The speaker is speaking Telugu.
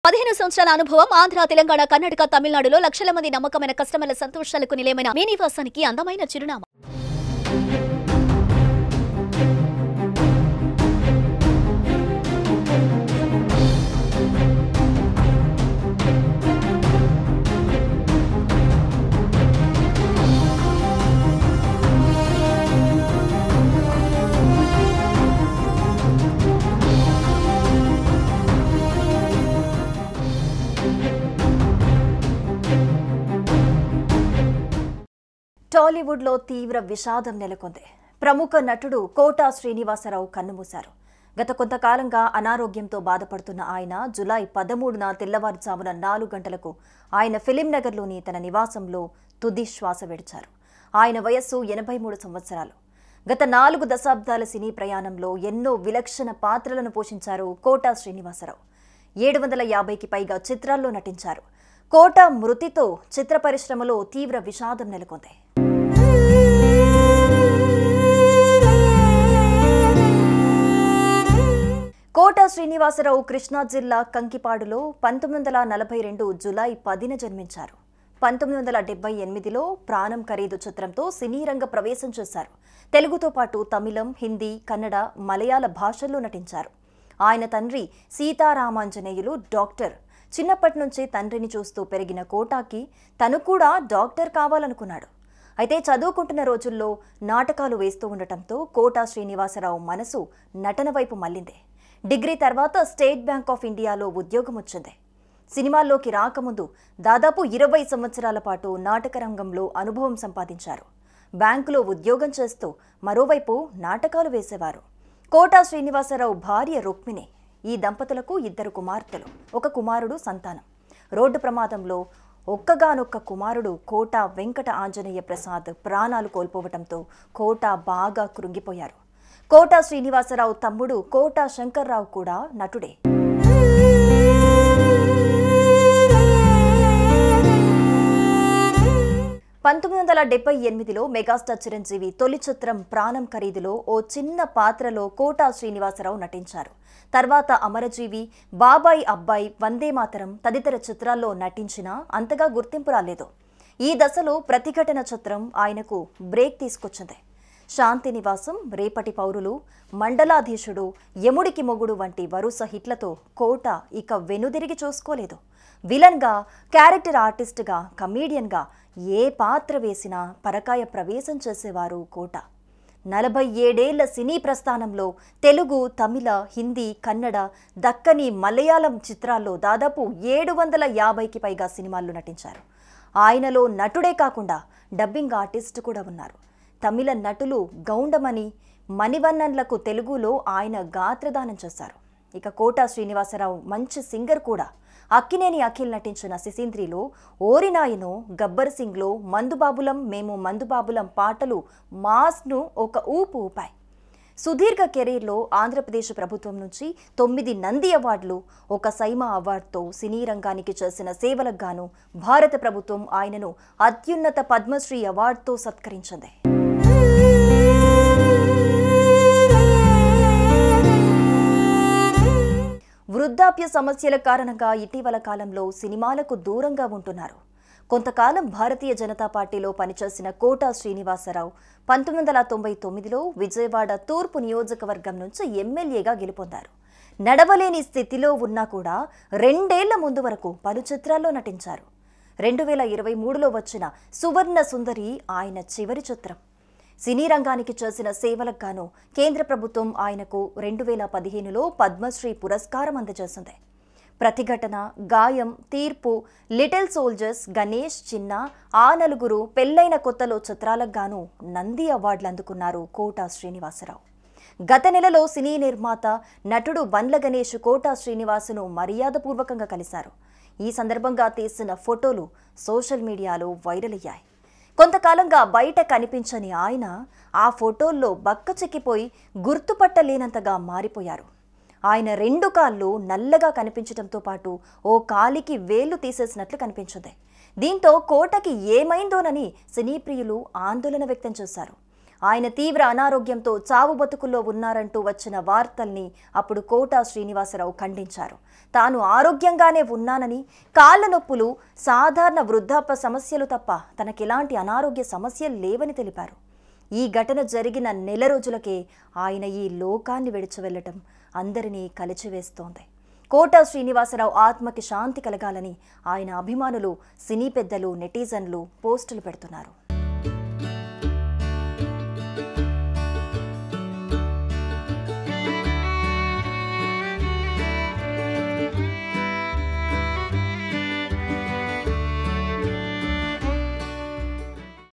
15 సంవత్సరాల అనుభవం ఆంధ్ర, తెలంగాణ, కర్ణాటక, తమిళనాడులో లక్షల మంది నమ్మకమైన కస్టమర్ల సంతోషాలకు నిలయమైన మీ నివాసానికి అందమైన చిరునామా. టాలీవుడ్లో తీవ్ర విషాదం నెలకొంది. ప్రముఖ నటుడు కోటా శ్రీనివాసరావు కన్నుమూశారు. గత కొంతకాలంగా అనారోగ్యంతో బాధపడుతున్న ఆయన జూలై 13న తెల్లవారుజామున 4 గంటలకు ఆయన ఫిలింనగర్లోని తన నివాసంలో తుది శ్వాస విడిచారు. ఆయన వయస్సు 83 సంవత్సరాలు. గత 4 దశాబ్దాల సినీ ప్రయాణంలో ఎన్నో విలక్షణ పాత్రలను పోషించారు కోటా శ్రీనివాసరావు. 750కి పైగా చిత్రాల్లో నటించారు. కోటా మృతితో చిత్ర పరిశ్రమలో తీవ్ర విషాదం నెలకొంది. కోటా శ్రీనివాసరావు కృష్ణా జిల్లా కంకిపాడులో 1942 జూలై 10న జన్మించారు. 1978లో ప్రాణం ఖరీదు చిత్రంతో సినీ రంగ ప్రవేశం చేశారు. తెలుగుతో పాటు తమిళం, హిందీ, కన్నడ, మలయాళ భాషల్లో నటించారు. ఆయన తండ్రి సీతారామాంజనేయులు డాక్టర్. చిన్నప్పటి నుంచి తండ్రిని చూస్తూ పెరిగిన కోటాకి తను కూడా డాక్టర్ కావాలనుకున్నాడు. అయితే చదువుకుంటున్న రోజుల్లో నాటకాలు వేస్తూ ఉండటంతో కోటా శ్రీనివాసరావు మనసు నటన వైపు మళ్లింది. డిగ్రీ తర్వాత స్టేట్ బ్యాంక్ ఆఫ్ ఇండియాలో ఉద్యోగం వచ్చింది. సినిమాల్లోకి రాకముందు దాదాపు 20 సంవత్సరాల పాటు నాటక రంగంలో అనుభవం సంపాదించారు. బ్యాంకులో ఉద్యోగం చేస్తూ మరోవైపు నాటకాలు వేసేవారు. కోటా శ్రీనివాసరావు భార్య రుక్మిణి. ఈ దంపతులకు 2 కుమార్తెలు, 1 కుమారుడు సంతానం. రోడ్డు ప్రమాదంలో ఒక్కగానొక్క కుమారుడు కోటా వెంకట ఆంజనేయ ప్రసాద్ ప్రాణాలు కోల్పోవటంతో కోటా బాగా కృంగిపోయారు. కోటా శ్రీనివాసరావు తమ్ముడు కోటా శంకర్రావు కూడా నటుడే. (1978లో మెగాస్టార్ చిరంజీవి తొలి చిత్రం ప్రాణం ఖరీదులో ఓ చిన్న పాత్రలో కోటా శ్రీనివాసరావు నటించారు. తర్వాత అమరజీవి, బాబాయ్ అబ్బాయి, వందే మాతరం తదితర చిత్రాల్లో నటించినా అంతగా గుర్తింపు రాలేదు. ఈ దశలో ప్రతిఘటన చిత్రం ఆయనకు బ్రేక్ తీసుకొచ్చింది. శాంతి నివాసం, రేపటి పౌరులు, మండలాధీశుడు, యముడికి మొగుడు వంటి వరుస హిట్లతో కోటా ఇక వెనుదిరిగి చూసుకోలేదు. విలన్గా, క్యారెక్టర్ ఆర్టిస్ట్గా, కమీడియన్గా ఏ పాత్ర వేసినా పరకాయ ప్రవేశం చేసేవారు కోటా. 47 ఏళ్ల సినీ ప్రస్థానంలో తెలుగు, తమిళ, హిందీ, కన్నడ, దక్కని, మలయాళం చిత్రాల్లో దాదాపు 750కి పైగా సినిమాల్లో నటించారు. ఆయనలో నటుడే కాకుండా డబ్బింగ్ ఆర్టిస్ట్ కూడా ఉన్నారు. తమిళ నటులు గౌండమణి, మణివన్నన్లకు తెలుగులో ఆయన గాత్రదానం చేశారు. ఇక కోటా శ్రీనివాసరావు మంచి సింగర్ కూడా. అక్కినేని అఖిల్ నటించిన శిశీంద్రిలో, ఓరినాయనో, గబ్బర్ సింగ్లో మందుబాబులం మేము మందుబాబులం పాటలు మాస్ను ఒక ఊపు ఊపాయి. సుదీర్ఘ కెరీర్లో ఆంధ్రప్రదేశ్ ప్రభుత్వం నుంచి 9 నంది అవార్డులు, 1 సైమా అవార్డుతో సినీ రంగానికి చేసిన సేవలకు గాను భారత ప్రభుత్వం ఆయనను అత్యున్నత పద్మశ్రీ అవార్డుతో సత్కరించింది. వృద్ధాప్య సమస్యల కారణంగా ఇటీవల కాలంలో సినిమాలకు దూరంగా ఉంటున్నారు. కొంతకాలం భారతీయ జనతా పార్టీలో పనిచేసిన కోటా శ్రీనివాసరావు 1999లో విజయవాడ తూర్పు నియోజకవర్గం నుంచి ఎమ్మెల్యేగా గెలుపొందారు. నడవలేని స్థితిలో ఉన్నా కూడా 2 ఏళ్ల ముందు వరకు పలు చిత్రాల్లో నటించారు. 2023లో వచ్చిన సువర్ణ సుందరి ఆయన చివరి చిత్రం. సినీ రంగానికి చేసిన సేవలకు గాను కేంద్ర ప్రభుత్వం ఆయనకు 2015లో పద్మశ్రీ పురస్కారం అందజేసింది. ప్రతిఘటన, గాయం, తీర్పు, లిటిల్ సోల్జర్స్, గణేష్, చిన్న, ఆ నలుగురు, పెళ్లైన కొత్తలో చిత్రాలకు గాను నంది అవార్డులు అందుకున్నారు కోటా శ్రీనివాసరావు. గత నెలలో సినీ నిర్మాత, నటుడు బండ్ల గణేష్ కోటా శ్రీనివాసును మర్యాదపూర్వకంగా కలిశారు. ఈ సందర్భంగా తీసిన ఫోటోలు సోషల్ మీడియాలో వైరల్ అయ్యాయి. కొంతకాలంగా బయట కనిపించని ఆయన ఆ ఫోటోల్లో బక్కచిక్కిపోయి గుర్తుపట్టలేనంతగా మారిపోయారు. ఆయన 2 కాళ్ళు నల్లగా కనిపించడంతో పాటు ఓ కాలికి వేళ్లు తీసేసినట్లు కనిపించింది. దీంతో కోటకి ఏమైందోనని సినీ ప్రియులు ఆందోళన వ్యక్తం చేశారు. ఆయన తీవ్ర అనారోగ్యంతో చావు బతుకుల్లో ఉన్నారంటూ వచ్చిన వార్తల్ని అప్పుడు కోటా శ్రీనివాసరావు ఖండించారు. తాను ఆరోగ్యంగానే ఉన్నానని, కాళ్ల నొప్పులు సాధారణ వృద్ధాప్య సమస్యలు తప్ప తనకెలాంటి అనారోగ్య సమస్యలు లేవని తెలిపారు. ఈ ఘటన జరిగిన నెల రోజులకే ఆయన ఈ లోకాన్ని విడిచి వెళ్లటం అందరినీ కలిచివేస్తోంది. కోటా శ్రీనివాసరావు ఆత్మకి శాంతి కలగాలని ఆయన అభిమానులు, సినీ పెద్దలు, నెటిజన్లు పోస్టులు పెడుతున్నారు.